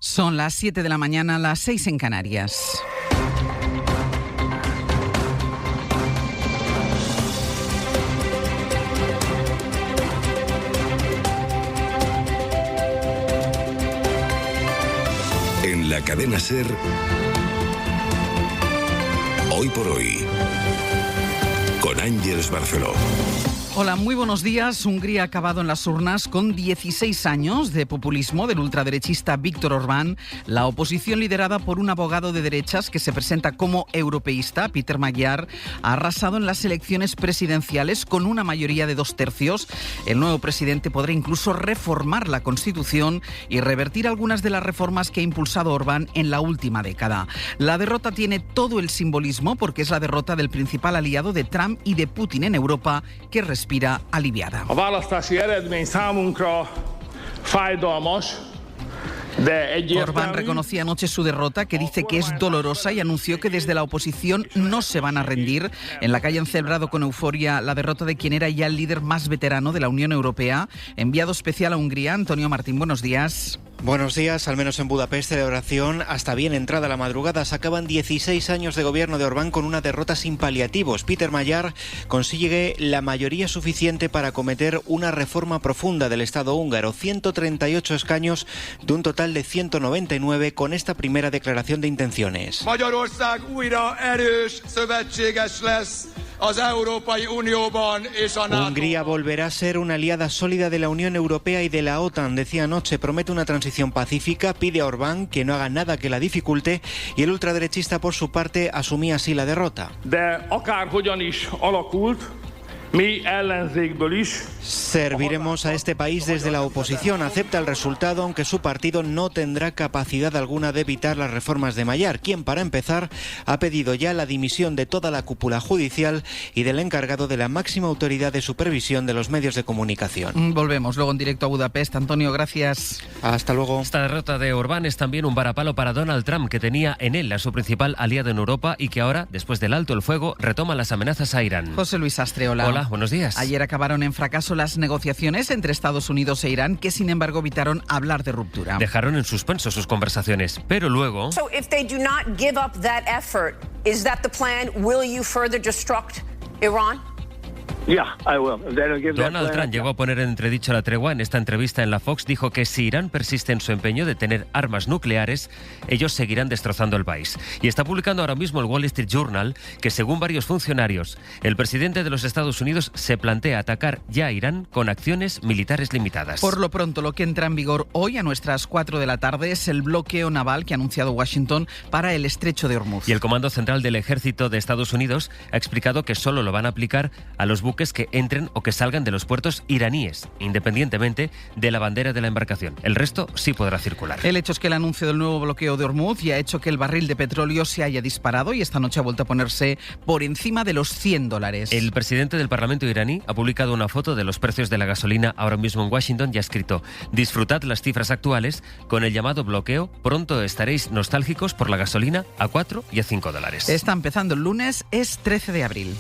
Son las 7 de la mañana, las 6 en Canarias. En la cadena SER, Hoy por Hoy, con Ángeles Barceló. Hola, muy buenos días. Hungría ha acabado en las urnas con 16 años de populismo del ultraderechista Viktor Orbán. La oposición, liderada por un abogado de derechas que se presenta como europeísta, Péter Magyar, ha arrasado en las elecciones presidenciales con una mayoría de 2/3. El nuevo presidente podrá incluso reformar la Constitución y revertir algunas de las reformas que ha impulsado Orbán en la última década. La derrota tiene todo el simbolismo porque es la derrota del principal aliado de Trump y de Putin en Europa, que respira aliviada. A választási eredmény számunkra fájdalmas. Orbán reconocía anoche su derrota, que dice que es dolorosa, y anunció que desde la oposición no se van a rendir. En la calle han celebrado con euforia la derrota de quien era ya el líder más veterano de la Unión Europea. Enviado especial a Hungría, Antonio Martín, buenos días. Buenos días. Al menos en Budapest, celebración hasta bien entrada la madrugada. Se acaban 16 años de gobierno de Orbán con una derrota sin paliativos. Péter Magyar consigue la mayoría suficiente para acometer una reforma profunda del Estado húngaro. 138 escaños de un total de 199 con esta primera declaración de intenciones. Magyarország újra erős szövetséges lesz az Európai Unióban és a NATO. Hungría volverá a ser una aliada sólida de la Unión Europea y de la OTAN, decía anoche. Promete una transición pacífica, pide a Orbán que no haga nada que la dificulte, y el ultraderechista, por su parte, asumía así la derrota. De akárhogyan is alakult, mi ellenzékből is. Serviremos a este país desde la oposición. Acepta el resultado, aunque su partido no tendrá capacidad alguna de evitar las reformas de Magyar, quien, para empezar, ha pedido ya la dimisión de toda la cúpula judicial y del encargado de la máxima autoridad de supervisión de los medios de comunicación. Volvemos luego en directo a Budapest. Antonio, gracias. Hasta luego. Esta derrota de Orbán es también un varapalo para Donald Trump, que tenía en él a su principal aliado en Europa y que ahora, después del alto el fuego, retoma las amenazas a Irán. José Luis Astre, hola. Hola, buenos días. Ayer acabaron en fracaso las negociaciones entre Estados Unidos e Irán, que sin embargo evitaron hablar de ruptura. Dejaron en suspenso sus conversaciones, pero luego... So if they do not give up that effort, is that the plan? Will you further destruct Iran? Donald Trump llegó a poner en entredicho la tregua. En esta entrevista en la Fox dijo que si Irán persiste en su empeño de tener armas nucleares, ellos seguirán destrozando el país. Y está publicando ahora mismo el Wall Street Journal que, según varios funcionarios, el presidente de los Estados Unidos se plantea atacar ya a Irán con acciones militares limitadas. Por lo pronto, lo que entra en vigor hoy a nuestras 4 de la tarde es el bloqueo naval que ha anunciado Washington para el estrecho de Hormuz. Y el Comando Central del Ejército de Estados Unidos ha explicado que solo lo van a aplicar a los buques que entren o que salgan de los puertos iraníes, independientemente de la bandera de la embarcación. El resto sí podrá circular. El hecho es que el anuncio del nuevo bloqueo de Hormuz ya ha hecho que el barril de petróleo se haya disparado y esta noche ha vuelto a ponerse por encima de los $100. El presidente del Parlamento iraní ha publicado una foto de los precios de la gasolina ahora mismo en Washington y ha escrito: disfrutad las cifras actuales, con el llamado bloqueo pronto estaréis nostálgicos por la gasolina a $4 y a $5. Está empezando el lunes, es 13 de abril.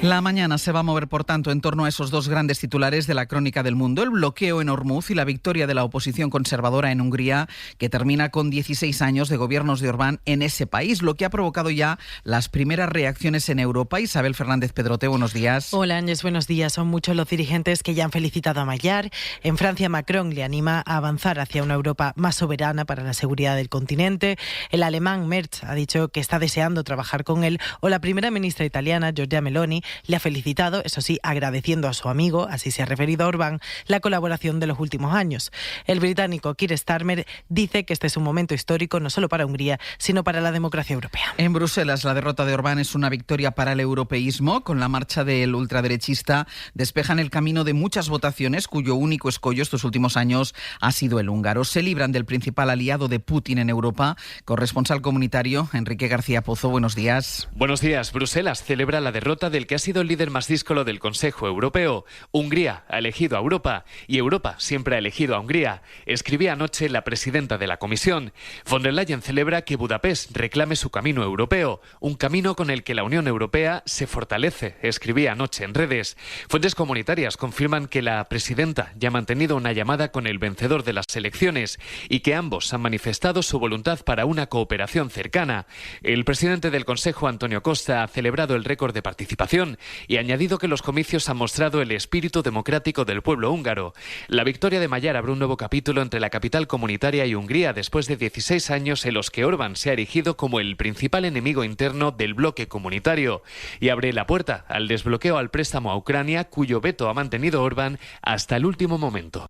La mañana se va a mover, por tanto, en torno a esos dos grandes titulares de la crónica del mundo: el bloqueo en Hormuz y la victoria de la oposición conservadora en Hungría, que termina con 16 años de gobiernos de Orbán en ese país, lo que ha provocado ya las primeras reacciones en Europa. Isabel Fernández Pedrote, buenos días. Hola, Ángeles, buenos días. Son muchos los dirigentes que ya han felicitado a Magyar. En Francia, Macron le anima a avanzar hacia una Europa más soberana para la seguridad del continente. El alemán Merz ha dicho que está deseando trabajar con él, o la primera ministra italiana, Giorgia Meloni, le ha felicitado, eso sí, agradeciendo a su amigo, así se ha referido a Orbán, la colaboración de los últimos años. El británico Keir Starmer dice que este es un momento histórico no solo para Hungría, sino para la democracia europea. En Bruselas, la derrota de Orbán es una victoria para el europeísmo. Con la marcha del ultraderechista despejan el camino de muchas votaciones cuyo único escollo estos últimos años ha sido el húngaro. Se libran del principal aliado de Putin en Europa. Corresponsal comunitario Enrique García Pozo, buenos días. Buenos días. Bruselas celebra la derrota del que ha sido el líder más díscolo del Consejo Europeo. Hungría ha elegido a Europa y Europa siempre ha elegido a Hungría, escribía anoche la presidenta de la Comisión. Von der Leyen celebra que Budapest reclame su camino europeo, un camino con el que la Unión Europea se fortalece, escribía anoche en redes. Fuentes comunitarias confirman que la presidenta ya ha mantenido una llamada con el vencedor de las elecciones y que ambos han manifestado su voluntad para una cooperación cercana. El presidente del Consejo, Antonio Costa, ha celebrado el récord de participación y ha añadido que los comicios han mostrado el espíritu democrático del pueblo húngaro. La victoria de Magyar abre un nuevo capítulo entre la capital comunitaria y Hungría después de 16 años en los que Orbán se ha erigido como el principal enemigo interno del bloque comunitario y abre la puerta al desbloqueo al préstamo a Ucrania, cuyo veto ha mantenido Orbán hasta el último momento.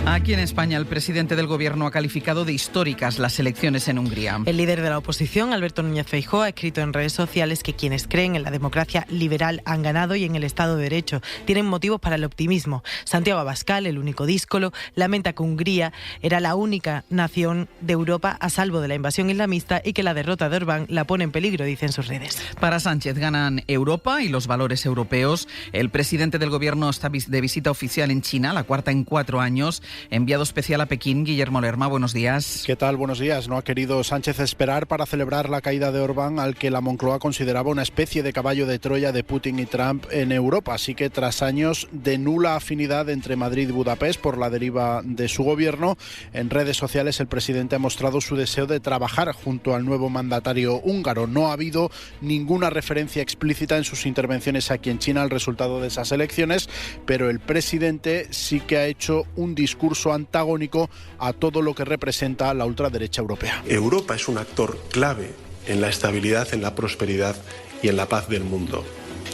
Aquí en España, el presidente del Gobierno ha calificado de históricas las elecciones en Hungría. El líder de la oposición, Alberto Núñez Feijóo, ha escrito en redes sociales que quienes creen en la democracia liberal han ganado y en el Estado de Derecho tienen motivos para el optimismo. Santiago Abascal, el único díscolo, lamenta que Hungría era la única nación de Europa a salvo de la invasión islamista y que la derrota de Orbán la pone en peligro, dice en sus redes. Para Sánchez ganan Europa y los valores europeos. El presidente del Gobierno está de visita oficial en China, la cuarta en 4 años. Enviado especial a Pekín, Guillermo Lerma, buenos días. ¿Qué tal? Buenos días. No ha querido Sánchez esperar para celebrar la caída de Orbán, al que la Moncloa consideraba una especie de caballo de Troya de Putin y Trump en Europa. Así que tras años de nula afinidad entre Madrid y Budapest por la deriva de su gobierno, en redes sociales el presidente ha mostrado su deseo de trabajar junto al nuevo mandatario húngaro. No ha habido ninguna referencia explícita en sus intervenciones aquí en China al resultado de esas elecciones, pero el presidente sí que ha hecho un discurso antagónico a todo lo que representa la ultraderecha europea. Europa es un actor clave en la estabilidad, en la prosperidad y en la paz del mundo.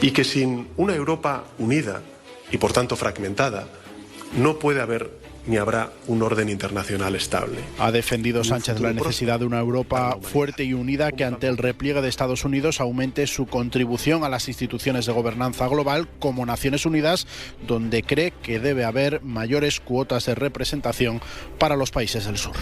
Y que sin una Europa unida y por tanto fragmentada, no puede haber ni habrá un orden internacional estable. Ha defendido Sánchez la necesidad de una Europa fuerte y unida que ante el repliegue de Estados Unidos aumente su contribución a las instituciones de gobernanza global como Naciones Unidas, donde cree que debe haber mayores cuotas de representación para los países del sur.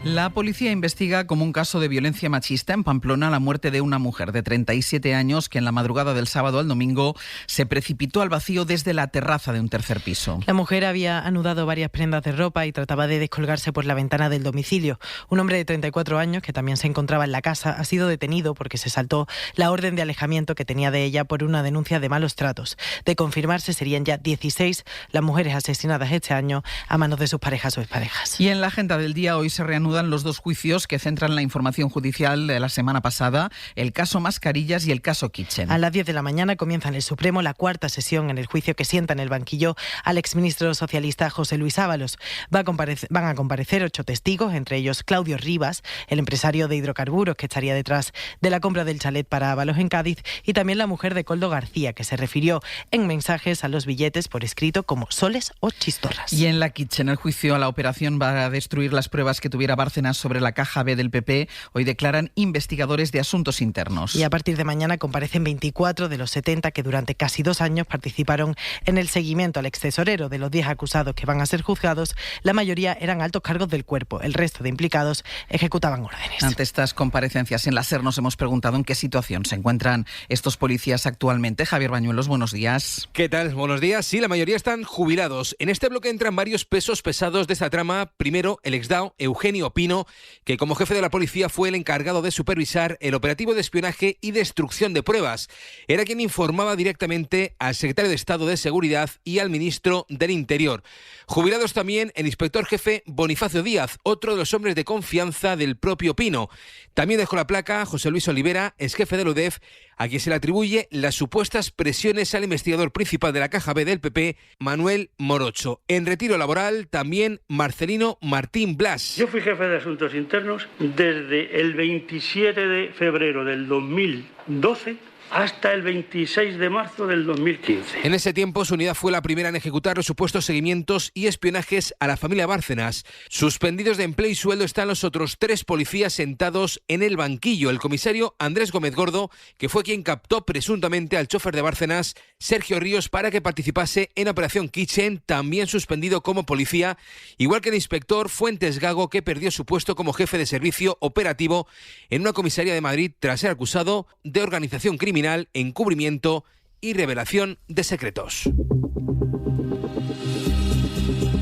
La policía investiga como un caso de violencia machista en Pamplona la muerte de una mujer de 37 años que en la madrugada del sábado al domingo se precipitó al vacío desde la terraza de un tercer piso. La mujer había anudado varias prendas de ropa y trataba de descolgarse por la ventana del domicilio. Un hombre de 34 años que también se encontraba en la casa ha sido detenido porque se saltó la orden de alejamiento que tenía de ella por una denuncia de malos tratos. De confirmarse serían ya 16 las mujeres asesinadas este año a manos de sus parejas o exparejas. Y en la agenda del día hoy se reanudan los dos juicios que centran la información judicial de la semana pasada, el caso Mascarillas y el caso Kitchen. A las 10 de la mañana comienza en el Supremo la cuarta sesión en el juicio que sienta en el banquillo al exministro socialista José Luis Ábalos. Van a comparecer 8 testigos, entre ellos Claudio Rivas, el empresario de hidrocarburos que estaría detrás de la compra del chalet para Ábalos en Cádiz, y también la mujer de Koldo García, que se refirió en mensajes a los billetes por escrito como soles o chistorras. Y en la Kitchen, el juicio a la operación va a destruir las pruebas que tuviera Bárcenas sobre la caja B del PP. Hoy declaran investigadores de asuntos internos. Y a partir de mañana comparecen 24 de los 70 que durante casi 2 años participaron en el seguimiento al extesorero. De los 10 acusados que van a ser juzgados, la mayoría eran altos cargos del cuerpo. El resto de implicados ejecutaban órdenes. Ante estas comparecencias en la SER nos hemos preguntado en qué situación se encuentran estos policías actualmente. Javier Bañuelos, buenos días. ¿Qué tal? Buenos días. Sí, la mayoría están jubilados. En este bloque entran varios pesos pesados de esta trama. Primero, el exdao Eugenio Pino, que como jefe de la policía fue el encargado de supervisar el operativo de espionaje y destrucción de pruebas. Era quien informaba directamente al secretario de Estado de Seguridad y al ministro del Interior. Jubilados también el inspector jefe Bonifacio Díaz, otro de los hombres de confianza del propio Pino. También dejó la placa José Luis Olivera, ex jefe del UDEF, a quien se le atribuye las supuestas presiones al investigador principal de la caja B del PP, Manuel Morocho. En retiro laboral también Marcelino Martín Blas. Yo fui jefe de Asuntos Internos desde el 27 de febrero del 2012 hasta el 26 de marzo del 2015. En ese tiempo, su unidad fue la primera en ejecutar los supuestos seguimientos y espionajes a la familia Bárcenas. Suspendidos de empleo y sueldo están los otros 3 policías sentados en el banquillo. El comisario Andrés Gómez Gordo, que fue quien captó presuntamente al chofer de Bárcenas, Sergio Ríos, para que participase en Operación Kitchen, también suspendido como policía, igual que el inspector Fuentes Gago, que perdió su puesto como jefe de servicio operativo en una comisaría de Madrid tras ser acusado de organización criminal, encubrimiento y revelación de secretos.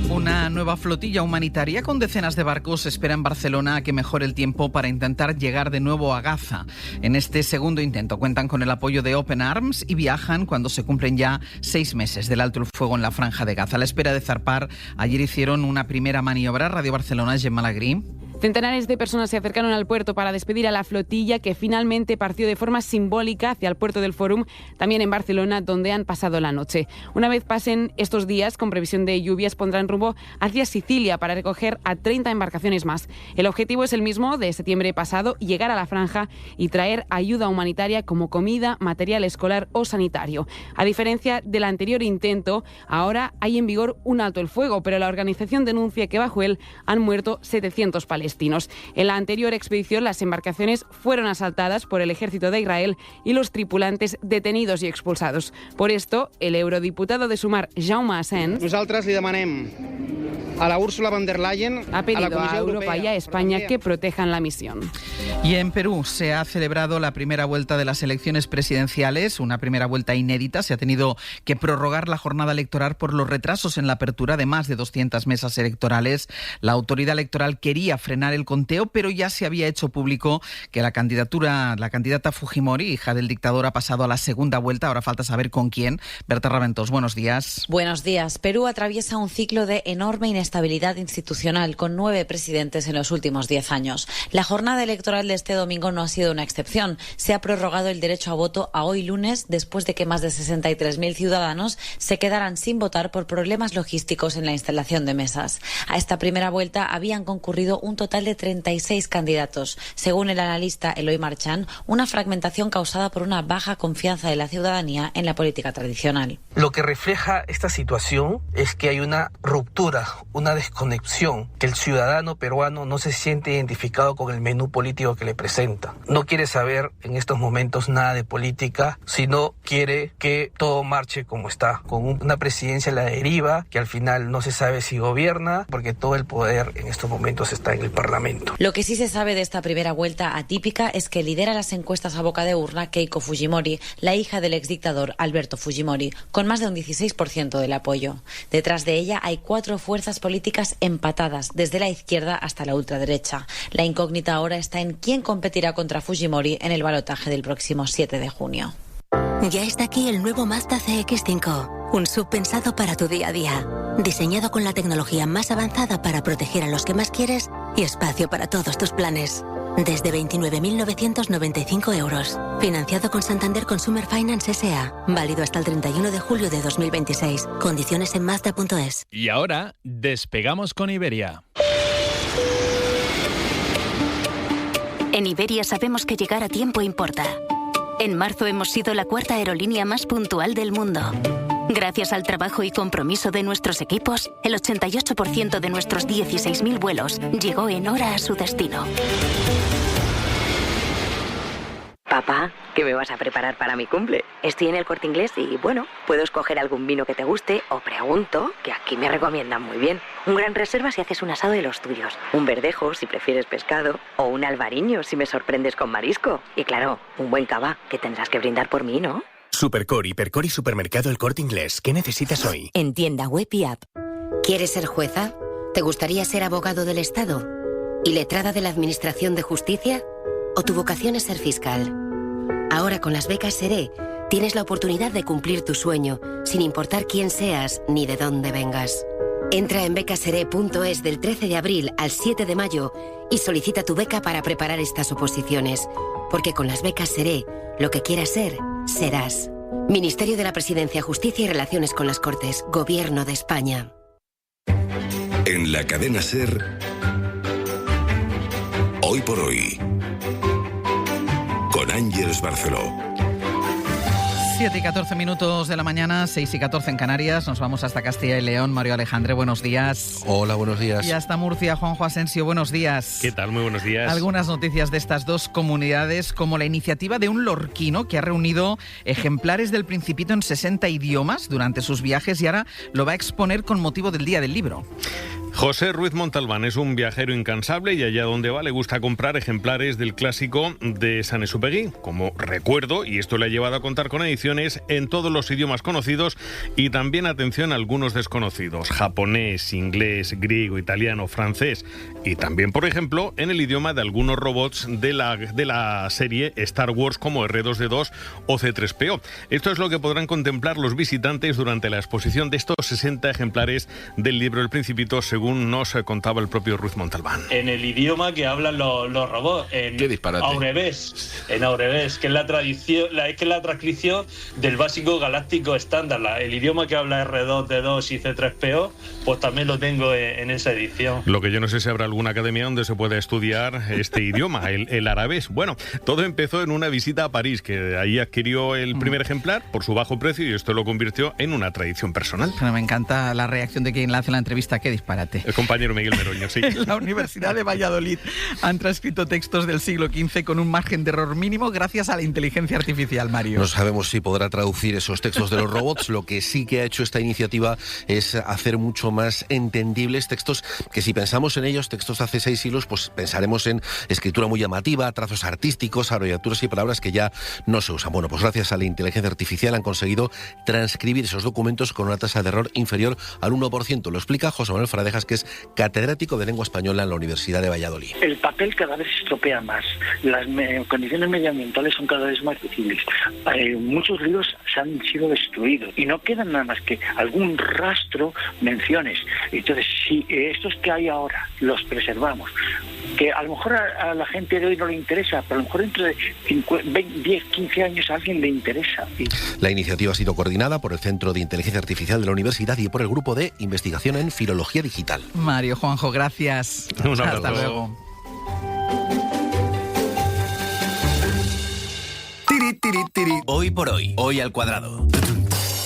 Una nueva flotilla humanitaria con decenas de barcos espera en Barcelona a que mejore el tiempo para intentar llegar de nuevo a Gaza. En este segundo intento cuentan con el apoyo de Open Arms y viajan cuando se cumplen ya 6 meses del alto el fuego en la franja de Gaza. A la espera de zarpar, ayer hicieron una primera maniobra. Radio Barcelona, Gemma Lagrí. Centenares de personas se acercaron al puerto para despedir a la flotilla, que finalmente partió de forma simbólica hacia el puerto del Fòrum, también en Barcelona, donde han pasado la noche. Una vez pasen estos días, con previsión de lluvias, pondrán rumbo hacia Sicilia para recoger a 30 embarcaciones más. El objetivo es el mismo de septiembre pasado: llegar a la franja y traer ayuda humanitaria como comida, material escolar o sanitario. A diferencia del anterior intento, ahora hay en vigor un alto el fuego, pero la organización denuncia que bajo él han muerto 700 palestinos. En la anterior expedición, las embarcaciones fueron asaltadas por el ejército de Israel y los tripulantes detenidos y expulsados. Por esto, el eurodiputado de Sumar, Jaume Asens, nosaltres li demanem a la Ursula von der Leyen, ha pedido a Europa y a España que protejan la misión. Y en Perú se ha celebrado la primera vuelta de las elecciones presidenciales, una primera vuelta inédita. Se ha tenido que prorrogar la jornada electoral por los retrasos en la apertura de más de 200 mesas electorales. La autoridad electoral quería frenar el conteo, pero ya se había hecho público que la candidata Fujimori, hija del dictador, ha pasado a la segunda vuelta. Ahora falta saber con quién. Berta Raventós, buenos días. Buenos días. Perú atraviesa un ciclo de enorme inestabilidad institucional, con 9 presidentes en los últimos 10 años. La jornada electoral de este domingo no ha sido una excepción. Se ha prorrogado el derecho a voto a hoy lunes, después de que más de 63.000 ciudadanos se quedaran sin votar por problemas logísticos en la instalación de mesas. A esta primera vuelta habían concurrido un total de 36 candidatos. Según el analista Eloy Marchán, una fragmentación causada por una baja confianza de la ciudadanía en la política tradicional. Lo que refleja esta situación es que hay una ruptura, una desconexión, que el ciudadano peruano no se siente identificado con el menú político que le presenta. No quiere saber en estos momentos nada de política, sino quiere que todo marche como está, con una presidencia a la deriva, que al final no se sabe si gobierna, porque todo el poder en estos momentos está en el Parlamento. Lo que sí se sabe de esta primera vuelta atípica es que lidera las encuestas a boca de urna Keiko Fujimori, la hija del exdictador Alberto Fujimori, con más de un 16% del apoyo. Detrás de ella hay 4 fuerzas políticas empatadas, desde la izquierda hasta la ultraderecha. La incógnita ahora está en quién competirá contra Fujimori en el balotaje del próximo 7 de junio. Ya está aquí el nuevo Mazda CX-5, un SUV pensado para tu día a día. Diseñado con la tecnología más avanzada para proteger a los que más quieres y espacio para todos tus planes. Desde 29.995 euros. Financiado con Santander Consumer Finance S.A. Válido hasta el 31 de julio de 2026. Condiciones en Mazda.es. Y ahora, despegamos con Iberia. En Iberia sabemos que llegar a tiempo importa. En marzo hemos sido la 4ª aerolínea más puntual del mundo. Gracias al trabajo y compromiso de nuestros equipos, el 88% de nuestros 16.000 vuelos llegó en hora a su destino. Papá, ¿qué me vas a preparar para mi cumple? Estoy en el Corte Inglés y, bueno, puedo escoger algún vino que te guste o pregunto, que aquí me recomiendan muy bien. Un Gran Reserva si haces un asado de los tuyos, un verdejo si prefieres pescado o un albariño si me sorprendes con marisco. Y claro, un buen cava, que tendrás que brindar por mí, ¿no? Supercor, Hipercor y Supermercado El Corte Inglés. ¿Qué necesitas hoy? En tienda web y app. ¿Quieres ser jueza? ¿Te gustaría ser abogado del Estado? ¿Y letrada de la Administración de Justicia? ¿O tu vocación es ser fiscal? Ahora con las becas SERE tienes la oportunidad de cumplir tu sueño, sin importar quién seas ni de dónde vengas. Entra en becasere.es del 13 de abril al 7 de mayo y solicita tu beca para preparar estas oposiciones. Porque con las becas SERE, lo que quieras ser, serás. Ministerio de la Presidencia, Justicia y Relaciones con las Cortes. Gobierno de España. En la cadena SER, Hoy por Hoy, con Ángeles Barceló. 7:14 de la mañana, 6:14 en Canarias. Nos vamos hasta Castilla y León. Mario Alejandre, buenos días. Hola, buenos días. Y hasta Murcia, Juanjo Asensio, buenos días. ¿Qué tal? Muy buenos días. Algunas noticias de estas dos comunidades, como la iniciativa de un lorquino que ha reunido ejemplares del Principito en 60 idiomas durante sus viajes y ahora lo va a exponer con motivo del Día del Libro. José Ruiz Montalbán es un viajero incansable y allá donde va le gusta comprar ejemplares del clásico de Saint-Exupéry como recuerdo, y esto le ha llevado a contar con ediciones en todos los idiomas conocidos y también, atención, algunos desconocidos: japonés, inglés, griego, italiano, francés y también, por ejemplo, en el idioma de algunos robots de la serie Star Wars como R2D2 o C3PO. Esto es lo que podrán contemplar los visitantes durante la exposición de estos 60 ejemplares del libro El Principito, según nos contaba el propio Ruiz Montalbán. En el idioma que hablan los robots, en ¡qué disparate! En Aurevés, que es la transcripción del básico galáctico estándar. El idioma que habla R2D2 y C3PO, pues también lo tengo en esa edición. Lo que yo no sé si habrá alguna academia donde se pueda estudiar este idioma, el arabés. Bueno, todo empezó en una visita a París, que ahí adquirió el primer ejemplar por su bajo precio y esto lo convirtió en una tradición personal. Pero me encanta la reacción de quien le hace la entrevista. ¡Qué disparate! El compañero Miguel Meroño, sí. En la Universidad de Valladolid han transcrito textos del siglo XV con un margen de error mínimo gracias a la inteligencia artificial, Mario. No sabemos si podrá traducir esos textos de los robots. Lo que sí que ha hecho esta iniciativa es hacer mucho más entendibles textos que, si pensamos en ellos, textos de hace 6 siglos, pues pensaremos en escritura muy llamativa, trazos artísticos, abreviaturas y palabras que ya no se usan. Bueno, pues gracias a la inteligencia artificial han conseguido transcribir esos documentos con una tasa de error inferior al 1%. Lo explica José Manuel Fradejas, que es catedrático de lengua española en la Universidad de Valladolid. El papel cada vez se estropea más, las condiciones medioambientales son cada vez más difíciles, muchos libros se han sido destruidos y no quedan nada más que algún rastro, menciones. Entonces, si estos que hay ahora los preservamos, que a lo mejor a la gente de hoy no le interesa, pero a lo mejor dentro de 10, 15 años a alguien le interesa. La iniciativa ha sido coordinada por el Centro de Inteligencia Artificial de la Universidad y por el Grupo de Investigación en Filología Digital. Mario, Juanjo, gracias. Un abrazo. Hasta luego. Hoy por hoy, hoy al cuadrado.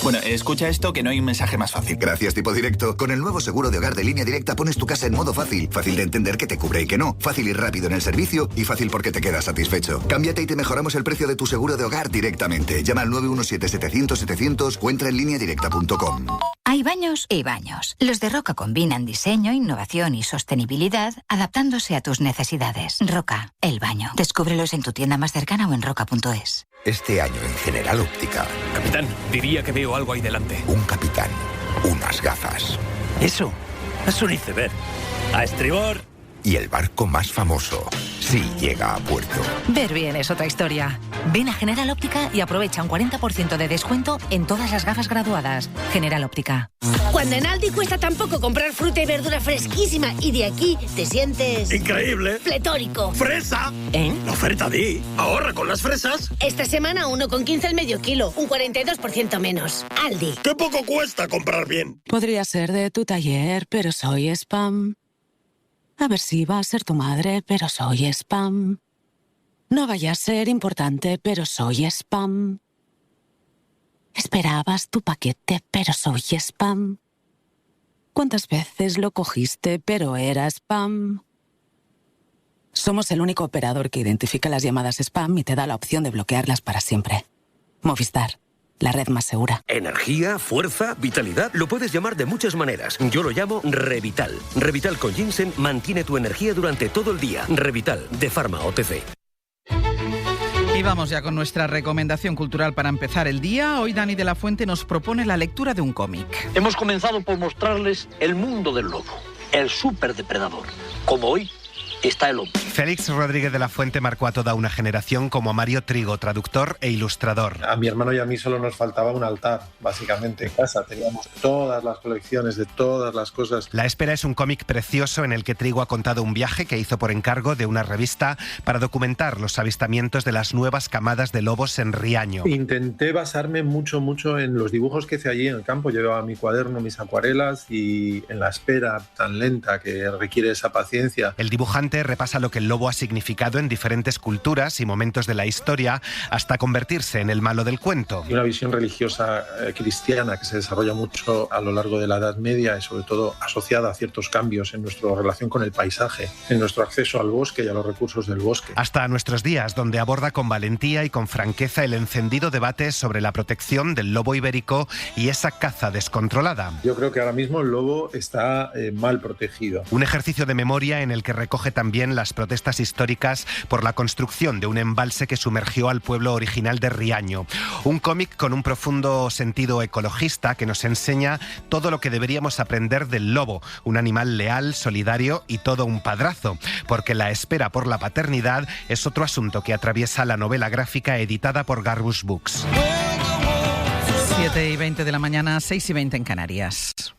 Bueno, escucha esto, que no hay un mensaje más fácil. Gracias, Tipo Directo. Con el nuevo seguro de hogar de Línea Directa pones tu casa en modo fácil. Fácil de entender que te cubre y que no. Fácil y rápido en el servicio y fácil porque te quedas satisfecho. Cámbiate y te mejoramos el precio de tu seguro de hogar directamente. Llama al 917-700-700 o entra en lineadirecta.com. Hay baños y baños. Los de Roca combinan diseño, innovación y sostenibilidad, adaptándose a tus necesidades. Roca, el baño. Descúbrelos en tu tienda más cercana o en roca.es. Este año en General Óptica. Capitán, diría que veo algo ahí delante. Un capitán, unas gafas. Eso es un iceberg. A estribor. Y el barco más famoso, sí llega a puerto. Ver bien es otra historia. Ven a General Óptica y aprovecha un 40% de descuento en todas las gafas graduadas. General Óptica. Cuando en Aldi cuesta tan poco comprar fruta y verdura fresquísima y de aquí te sientes... ¡increíble! ¡Pletórico! ¡Fresa! La oferta di. Ahorra con las fresas. Esta semana 1,15 el medio kilo, un 42% menos. Aldi. ¡Qué poco cuesta comprar bien! Podría ser de tu taller, pero soy spam. A ver si va a ser tu madre, pero soy spam. No vaya a ser importante, pero soy spam. Esperabas tu paquete, pero soy spam. ¿Cuántas veces lo cogiste, pero era spam? Somos el único operador que identifica las llamadas spam y te da la opción de bloquearlas para siempre. Movistar. La red más segura. Energía, fuerza, vitalidad. Lo puedes llamar de muchas maneras. Yo lo llamo Revital. Revital con ginseng mantiene tu energía durante todo el día. Revital, de Pharma OTC. Y vamos ya con nuestra recomendación cultural para empezar el día. Hoy Dani de la Fuente nos propone la lectura de un cómic. Hemos comenzado por mostrarles el mundo del lobo, el superdepredador. Como hoy está el hombre. Félix Rodríguez de la Fuente marcó a toda una generación, como a Mario Trigo, traductor e ilustrador. A mi hermano y a mí solo nos faltaba un altar, básicamente, en casa. Teníamos todas las colecciones de todas las cosas. La Espera es un cómic precioso en el que Trigo ha contado un viaje que hizo por encargo de una revista para documentar los avistamientos de las nuevas camadas de lobos en Riaño. Intenté basarme mucho en los dibujos que hice allí en el campo. Llevaba mi cuaderno, mis acuarelas y en la espera tan lenta que requiere esa paciencia. El dibujante repasa lo que el lobo ha significado en diferentes culturas y momentos de la historia, hasta convertirse en el malo del cuento. Y una visión religiosa cristiana que se desarrolla mucho a lo largo de la Edad Media y sobre todo asociada a ciertos cambios en nuestra relación con el paisaje, en nuestro acceso al bosque y a los recursos del bosque. Hasta nuestros días, donde aborda con valentía y con franqueza el encendido debate sobre la protección del lobo ibérico y esa caza descontrolada. Yo creo que ahora mismo el lobo está mal protegido. Un ejercicio de memoria en el que recoge también las protestas históricas por la construcción de un embalse que sumergió al pueblo original de Riaño. Un cómic con un profundo sentido ecologista que nos enseña todo lo que deberíamos aprender del lobo, un animal leal, solidario y todo un padrazo, porque la espera por la paternidad es otro asunto que atraviesa la novela gráfica editada por Garbus Books. 7:20 de la mañana, 6:20 en Canarias.